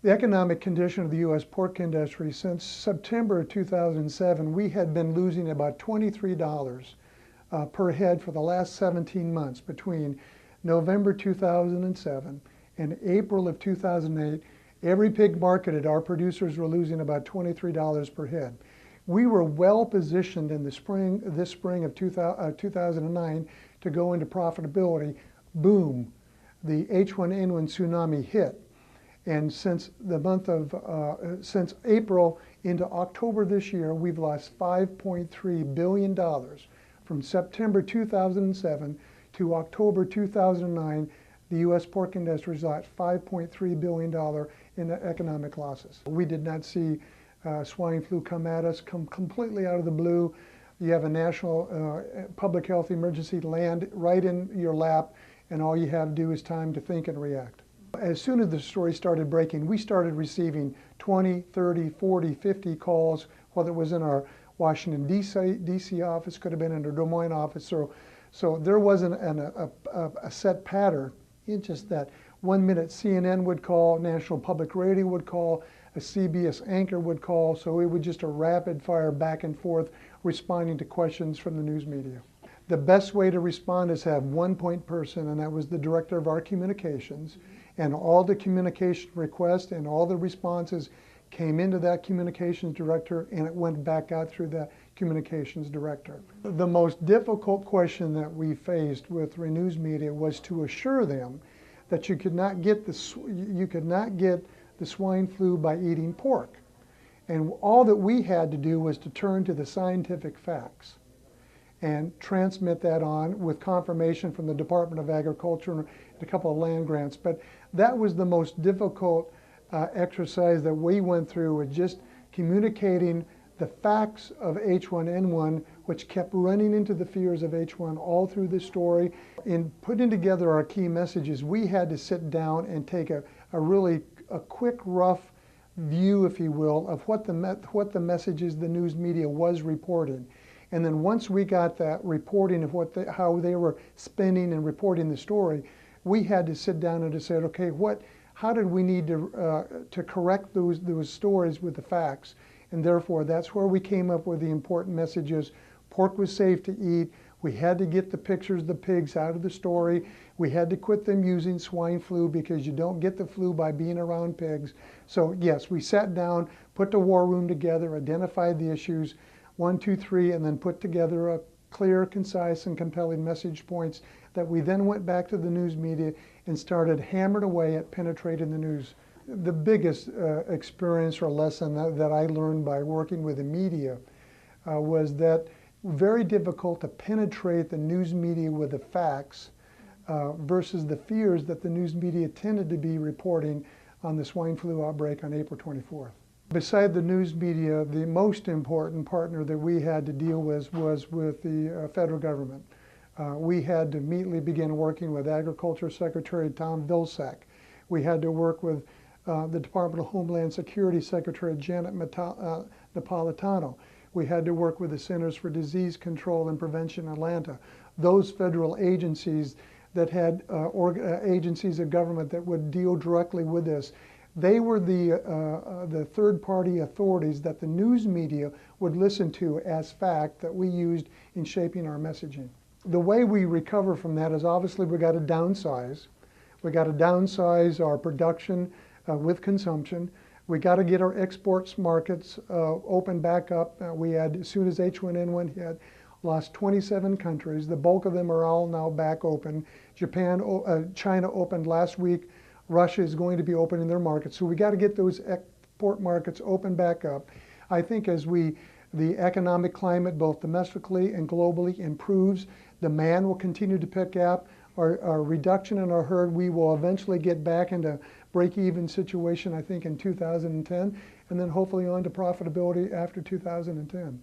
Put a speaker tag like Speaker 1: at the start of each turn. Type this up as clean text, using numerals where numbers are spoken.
Speaker 1: The economic condition of the U.S. pork industry since September of 2007, we had been losing about $23 per head for the last 17 months. Between November 2007 and April of 2008, every pig marketed, our producers were losing about $23 per head. We were well positioned in this spring of 2009 to go into profitability. Boom, the H1N1 tsunami hit. And since since April into October this year, we've lost $5.3 billion. From September 2007 to October 2009, the U.S. pork industry lost $5.3 billion in economic losses. We did not see swine flu come at us, come completely out of the blue. You have a national public health emergency land right in your lap, and all you have to do is time to think and react. As soon as the story started breaking, we started receiving 20, 30, 40, 50 calls, whether it was in our Washington, D.C. office, could have been in our Des Moines office. So there wasn't a set pattern. It's just that 1 minute CNN would call, National Public Radio would call, a CBS anchor would call, so it was just a rapid fire back and forth responding to questions from the news media. The best way to respond is have one point person, and that was the director of our communications. And all the communication requests and all the responses came into that communications director, and it went back out through that communications director. The most difficult question that we faced with news media was to assure them that you could not get the swine flu by eating pork. And all that we had to do was to turn to the scientific facts and transmit that on with confirmation from the Department of Agriculture and a couple of land grants. But that was the most difficult exercise that we went through, with just communicating the facts of H1N1, which kept running into the fears of H1 all through this story. In putting together our key messages, we had to sit down and take a quick, rough view, if you will, of what the messages the news media was reporting. And then once we got that reporting of how they were spinning and reporting the story, we had to sit down and to say, okay, how did we need to correct those stories with the facts? And therefore, that's where we came up with the important messages. Pork was safe to eat. We had to get the pictures of the pigs out of the story. We had to quit them using swine flu, because you don't get the flu by being around pigs. So yes, we sat down, put the war room together, identified the issues, 1, 2, 3, and then put together a clear, concise, and compelling message points that we then went back to the news media and started hammering away at penetrating the news. The biggest experience or lesson that I learned by working with the media was that very difficult to penetrate the news media with the facts versus the fears that the news media tended to be reporting on the swine flu outbreak on April 24th. Beside the news media, the most important partner that we had to deal with was with the federal government. We had to immediately begin working with Agriculture Secretary Tom Vilsack. We had to work with the Department of Homeland Security Secretary Janet Napolitano. We had to work with the Centers for Disease Control and Prevention Atlanta. Those federal agencies that had agencies of government that would deal directly with this. They were the third-party authorities that the news media would listen to as fact that we used in shaping our messaging. The way we recover from that is obviously we got to downsize. We got to downsize our production with consumption. We got to get our exports markets open back up. We had, as soon as H1N1 hit, lost 27 countries. The bulk of them are all now back open. China opened last week. Russia is going to be opening their markets. So we got to get those export markets open back up. I think as the economic climate, both domestically and globally, improves, demand will continue to pick up. Our reduction in our herd, we will eventually get back into break-even situation, I think, in 2010, and then hopefully on to profitability after 2010.